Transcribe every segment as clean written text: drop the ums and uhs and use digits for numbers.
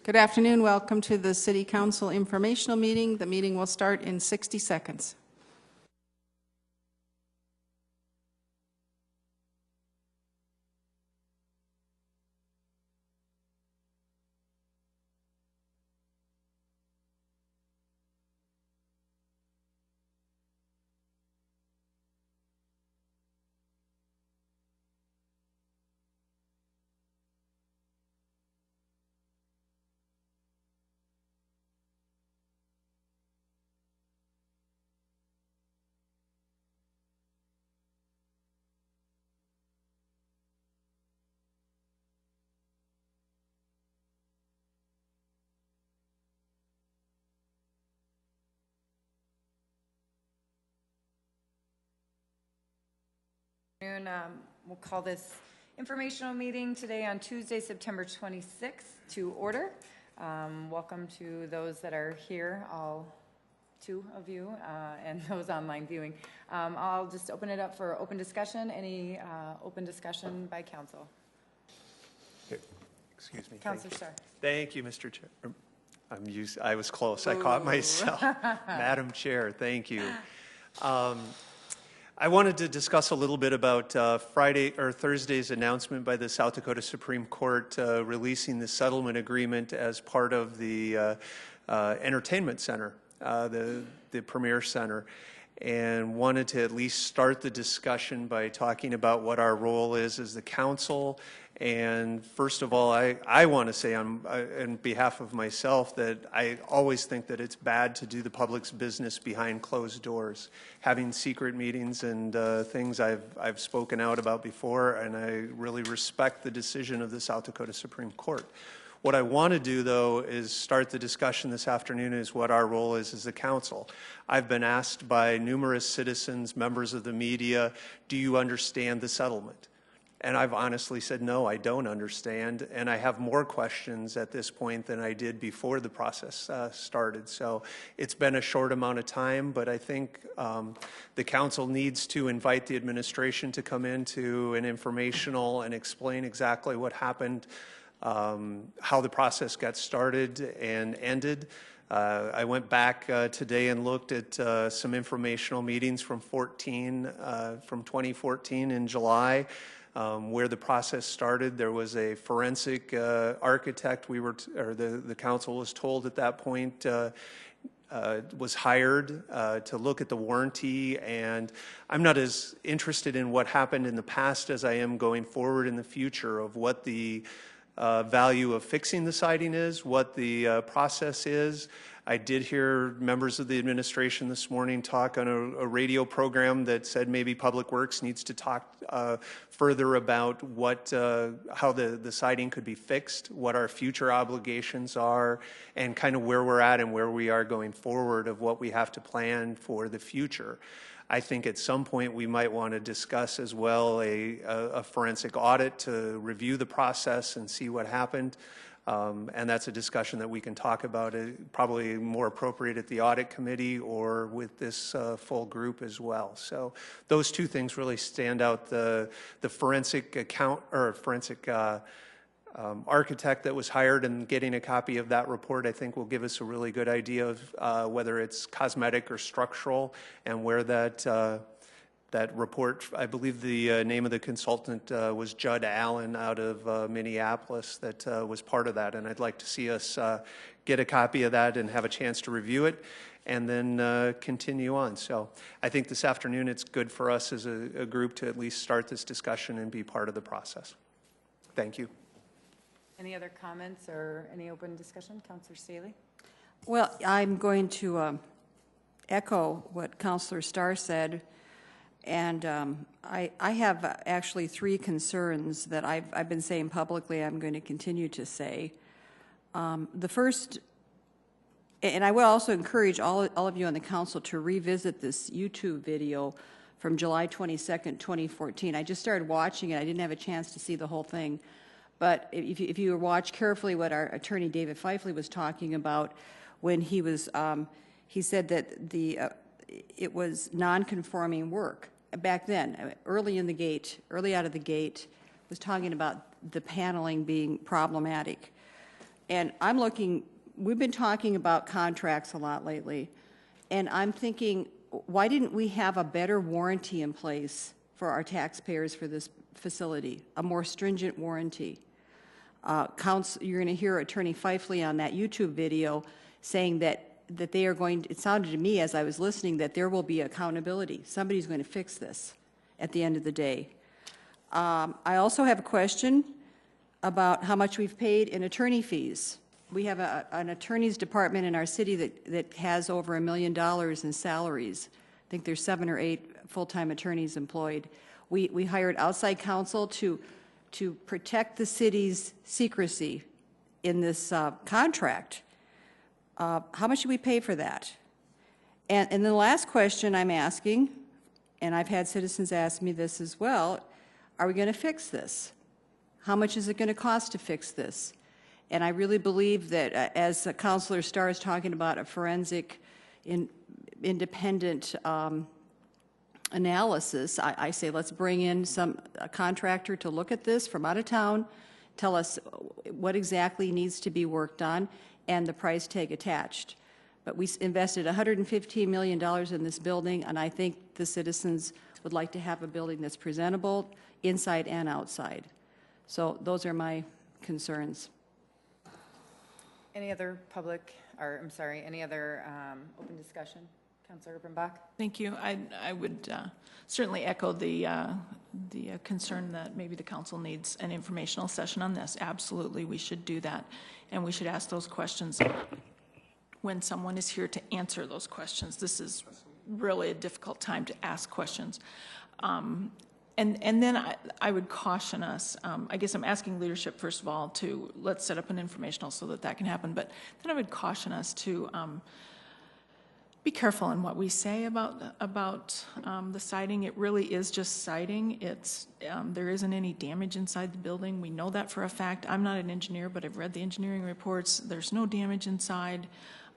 Good afternoon. Welcome to the City Council informational meeting. The meeting will start in 60 seconds. We'll call this informational meeting today on Tuesday, September 26th to order. Welcome to those that are here, all two of you, and those online viewing. I'll just open it up for open discussion. Any open discussion by council? Okay. Excuse me. Councilor Starr. Thank you, Mr. Chair. I was close. I caught myself. Madam Chair, thank you. I wanted to discuss a little bit about Thursday's announcement by the South Dakota Supreme Court releasing the settlement agreement as part of the entertainment center, the Premier Center, and wanted to at least start the discussion by talking about what our role is as the council. And first of all, I want to say on behalf of myself that I always think that it's bad to do the public's business behind closed doors. Having secret meetings and things I've spoken out about before, and I really respect the decision of the South Dakota Supreme Court. What I want to do, though, is start the discussion this afternoon is what our role is as a council. I've been asked by numerous citizens, members of the media, do you understand the settlement? And I've honestly said, no, I don't understand. And I have more questions at this point than I did before the process started. So it's been a short amount of time, but I think the council needs to invite the administration to come into an informational and explain exactly what happened, how the process got started and ended. I went back today and looked at some informational meetings from 2014 in July. Where the process started, there was a forensic architect. The council was told at that point was hired to look at the warranty. And I'm not as interested in what happened in the past as I am going forward in the future of what the value of fixing the siding is, what the process is. I did hear members of the administration this morning talk on a radio program that said maybe Public Works needs to talk further about how the siding could be fixed, what our future obligations are, and kind of where we're at and where we are going forward of what we have to plan for the future. I think at some point we might want to discuss as well a forensic audit to review the process and see what happened. And that's a discussion that we can talk about, probably more appropriate at the audit committee or with this full group as well. So those two things really stand out. The forensic architect that was hired and getting a copy of that report, I think, will give us a really good idea of whether it's cosmetic or structural, and where that report, I believe the name of the consultant was Judd Allen out of Minneapolis that was part of that. And I'd like to see us get a copy of that and have a chance to review it and then continue on. So I think this afternoon it's good for us as a group to at least start this discussion and be part of the process. Thank you. Any other comments or any open discussion? Councillor Staley? Well, I'm going to echo what Councillor Starr said. And I have actually three concerns that I've been saying publicly I'm going to continue to say. The first, and I will also encourage all of you on the council to revisit this YouTube video from July 22nd, 2014. I just started watching it. I didn't have a chance to see the whole thing. But if you watch carefully what our attorney David Fifley was talking about when he said that it was non-conforming work. Back then, early out of the gate, was talking about the paneling being problematic. And I'm looking, we've been talking about contracts a lot lately, and I'm thinking, why didn't we have a better warranty in place for our taxpayers for this facility, a more stringent warranty? You're going to hear Attorney Fifley on that YouTube video saying that they are going to, it sounded to me as I was listening that there will be accountability. Somebody's going to fix this at the end of the day. I also have a question about how much we've paid in attorney fees. We have an attorney's department in our city that has over $1 million in salaries. I think there's 7 or 8 full-time attorneys employed. We hired outside counsel to protect the city's secrecy in this contract. How much do we pay for that? And the last question I'm asking, and I've had citizens ask me this as well, are we going to fix this? How much is it going to cost to fix this? And I really believe that, as Councilor Starr is talking about a forensic independent analysis, I say let's bring in a contractor to look at this from out of town, tell us what exactly needs to be worked on, and the price tag attached. But we invested $115 million in this building, and I think the citizens would like to have a building that's presentable inside and outside. So those are my concerns. Any other any other open discussion? Councilor Urbanbach? Thank you. I would certainly echo the concern that maybe the council needs an informational session on this. Absolutely, we should do that, and we should ask those questions when someone is here to answer those questions. This is really a difficult time to ask questions. And then I would caution us, I guess I'm asking leadership, first of all, to let's set up an informational so that can happen, but then I would caution us to be careful in what we say about the siding. It really is just siding. There isn't any damage inside the building. We know that for a fact. I'm not an engineer, but I've read the engineering reports. There's no damage inside.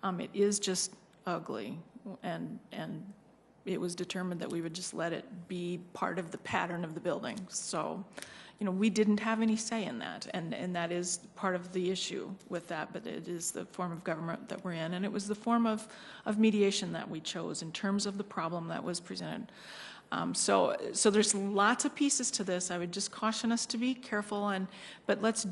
It is just ugly, and it was determined that we would just let it be part of the pattern of the building. So, we didn't have any say in that, and that is part of the issue with that, but it is the form of government that we're in, and it was the form of mediation that we chose in terms of the problem that was presented. So there's lots of pieces to this. I would just caution us to be careful, but let's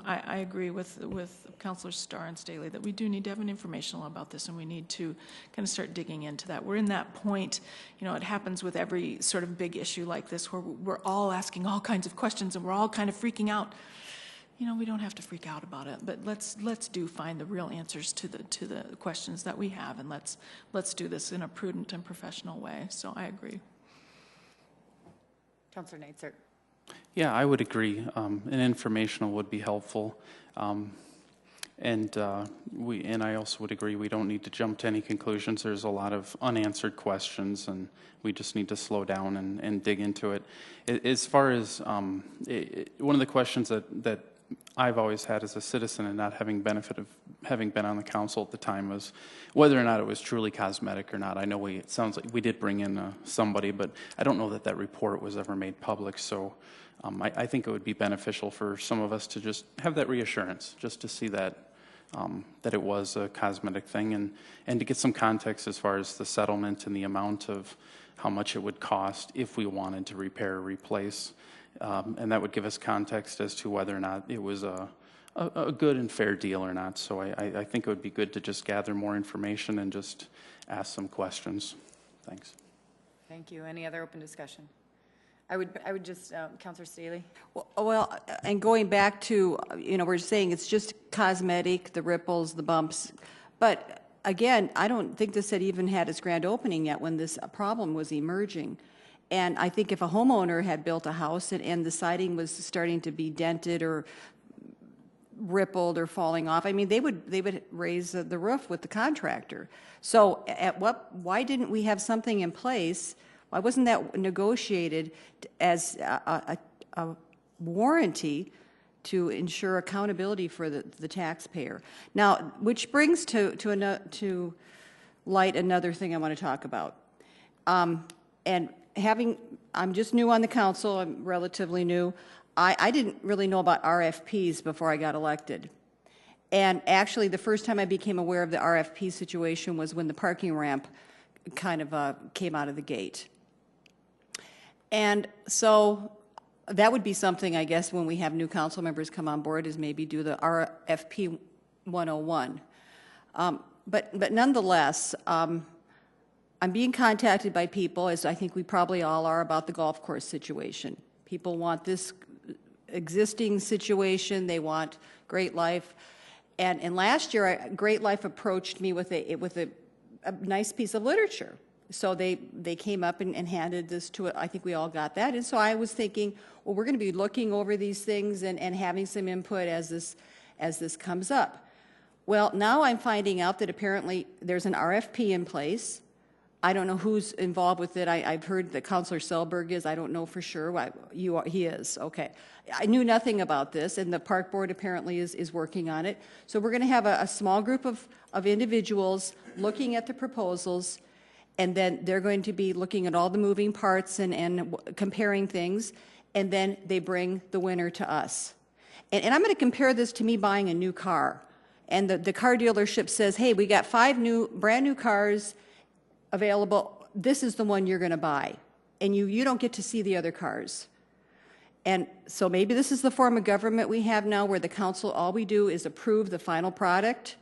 I agree with Councilors Starr and Staley that we do need to have an informational about this, and we need to kind of start digging into that. We're in that point, it happens with every sort of big issue like this where we're all asking all kinds of questions and we're all kind of freaking out. We don't have to freak out about it, but let's find the real answers to the questions that we have, and let's do this in a prudent and professional way. So I agree. Councilor Naitzer. Yeah, I would agree. An informational would be helpful. And I also would agree we don't need to jump to any conclusions. There's a lot of unanswered questions, and we just need to slow down and dig into it. As far as one of the questions that I've always had as a citizen and not having benefit of having been on the council at the time was whether or not it was truly cosmetic or not. I know it sounds like we did bring in somebody, but I don't know that report was ever made public. So I think it would be beneficial for some of us to just have that reassurance, just to see that that it was a cosmetic thing, and to get some context as far as the settlement and the amount of how much it would cost if we wanted to repair or replace. And that would give us context as to whether or not it was a good and fair deal or not. So I think it would be good to just gather more information and just ask some questions. Thanks. Thank you. Any other open discussion? I would just, Councilor Staley. Well, and going back to, we're saying it's just cosmetic, the ripples, the bumps. But again, I don't think this had even had its grand opening yet when this problem was emerging. And I think if a homeowner had built a house and the siding was starting to be dented or rippled or falling off, I mean, they would raise the roof with the contractor. So why didn't we have something in place? Why wasn't that negotiated as a warranty to ensure accountability for the taxpayer? Now, which brings to light another thing I want to talk about. I'm just new on the council, I'm relatively new. I didn't really know about RFPs before I got elected. And actually, the first time I became aware of the RFP situation was when the parking ramp kind of came out of the gate. And so that would be something, I guess, when we have new council members come on board, is maybe do the RFP 101. But nonetheless, I'm being contacted by people, as I think we probably all are, about the golf course situation. People want this existing situation. They want Great Life. And last year, Great Life approached me with a nice piece of literature. So they came up and handed this to it. I think we all got that. And so I was thinking, well, we're going to be looking over these things and having some input as this comes up. Well, now I'm finding out that apparently there's an RFP in place. I don't know who's involved with it. I've heard that Councilor Selberg is. I don't know for sure. He is. Okay. I knew nothing about this, and the Park Board apparently is working on it. So we're going to have a small group of individuals looking at the proposals, and then they're going to be looking at all the moving parts and comparing things, and then they bring the winner to us. And I'm going to compare this to me buying a new car. And the car dealership says, hey, we got 5 brand new cars available. This is the one you're going to buy. And you don't get to see the other cars. And so maybe this is the form of government we have now, where the council, all we do is approve the final product.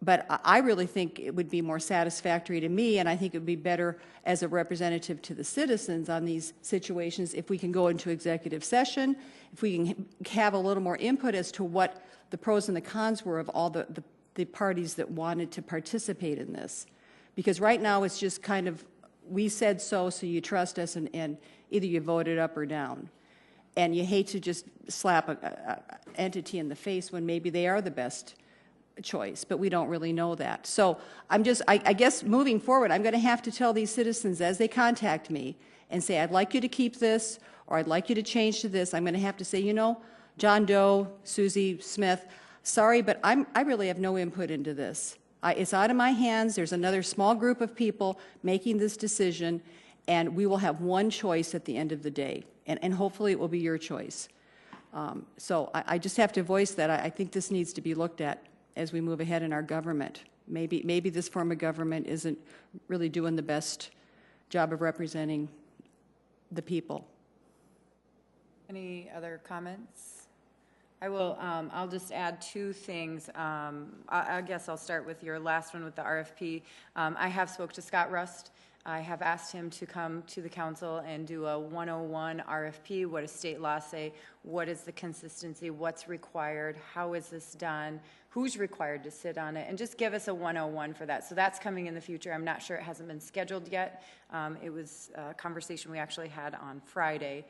But I really think it would be more satisfactory to me, and I think it would be better as a representative to the citizens on these situations if we can go into executive session, if we can have a little more input as to what the pros and the cons were of all the parties that wanted to participate in this. Because right now it's just kind of, we said so you trust us, and either you vote it up or down. And you hate to just slap an entity in the face when maybe they are the best choice, but we don't really know that. So I guess moving forward, I'm going to have to tell these citizens as they contact me and say, I'd like you to keep this, or I'd like you to change to this. I'm going to have to say, you know, John Doe, Susie Smith, sorry, but I really have no input into this. It's out of my hands. There's another small group of people making this decision, and we will have one choice at the end of the day, and hopefully it will be your choice. So I just have to voice that. I think this needs to be looked at as we move ahead in our government. Maybe this form of government isn't really doing the best job of representing the people. Any other comments? I will, I'll just add 2 things. I guess I'll start with your last one with the RFP. I have spoke to Scott Rust. I have asked him to come to the council and do a 101 RFP. What does state law say? What is the consistency? What's required? How is this done? Who's required to sit on it? And just give us a 101 for that. So that's coming in the future. I'm not sure, it hasn't been scheduled yet. It was a conversation we actually had on Friday.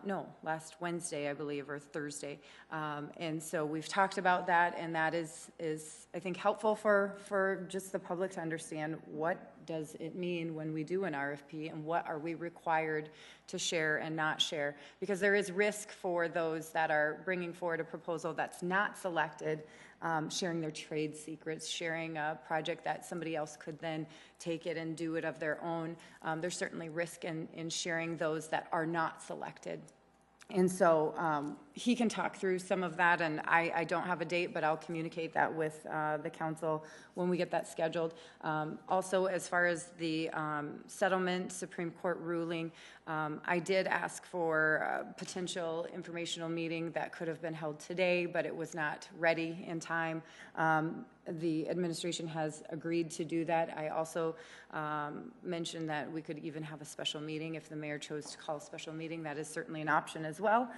No, last Wednesday, I believe, or Thursday. And so we've talked about that, and that is I think, helpful for just the public to understand what does it mean when we do an RFP, and what are we required to share and not share. Because there is risk for those that are bringing forward a proposal that's not selected, sharing their trade secrets, sharing a project that somebody else could then take it and do it of their own. There's certainly risk in sharing those that are not selected. And so he can talk through some of that, and I don't have a date, but I'll communicate that with the council when we get that scheduled. Also, as far as the settlement Supreme Court ruling, I did ask for a potential informational meeting that could have been held today, but it was not ready in time. The administration has agreed to do that. I also mentioned that we could even have a special meeting if the mayor chose to call a special meeting. That is certainly an option as well,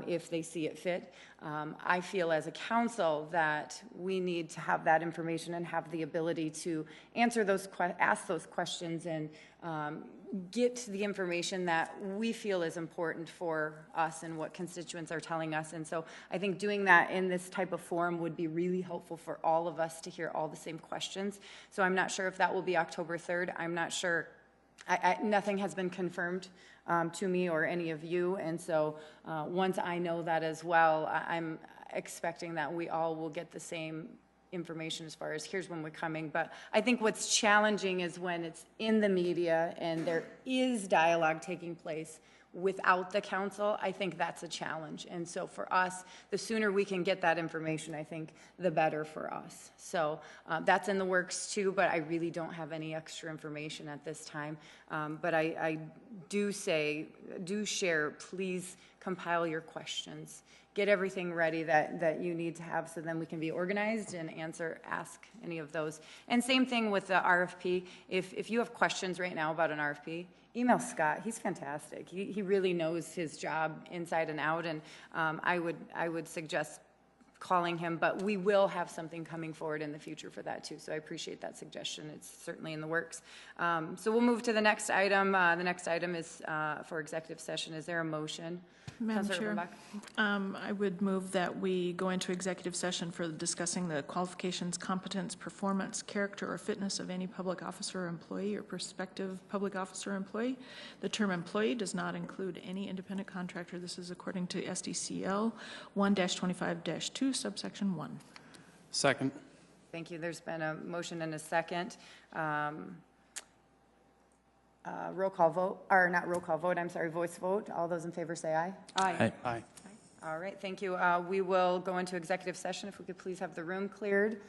if they see it fit. I feel as a council that we need to have that information and have the ability to answer those, ask those questions, and get the information that we feel is important for us and what constituents are telling us. And so I think doing that in this type of forum would be really helpful for all of us to hear all the same questions. So I'm not sure if that will be October 3rd. I'm not sure. Nothing has been confirmed to me or any of you. And so once I know that as well, I'm expecting that we all will get the same information as far as here's when we're coming. But I think what's challenging is when it's in the media and there is dialogue taking place without the council, I think that's a challenge. And so for us, the sooner we can get that information, I think the better for us. So that's in the works too, but I really don't have any extra information at this time. But I do share, please compile your questions. Get everything ready that you need to have so then we can be organized and ask any of those. And same thing with the RFP. If you have questions right now about an RFP, email Scott. He's fantastic. He really knows his job inside and out, and I would suggest calling him, but we will have something coming forward in the future for that too. So I appreciate that suggestion. It's certainly in the works. So we'll move to the next item. The next item is for executive session. Is there a motion? Madam Councilor Chair, Urbach? I would move that we go into executive session for discussing the qualifications, competence, performance, character, or fitness of any public officer or employee or prospective public officer or employee. The term employee does not include any independent contractor. This is according to SDCL 1-25-2, subsection 1. Second. Thank you. There's been a motion and a second. Roll call vote, or not roll call vote, I'm sorry, voice vote. All those in favor say aye. Aye. Aye. All right, thank you. We will go into executive session. If we could please have the room cleared.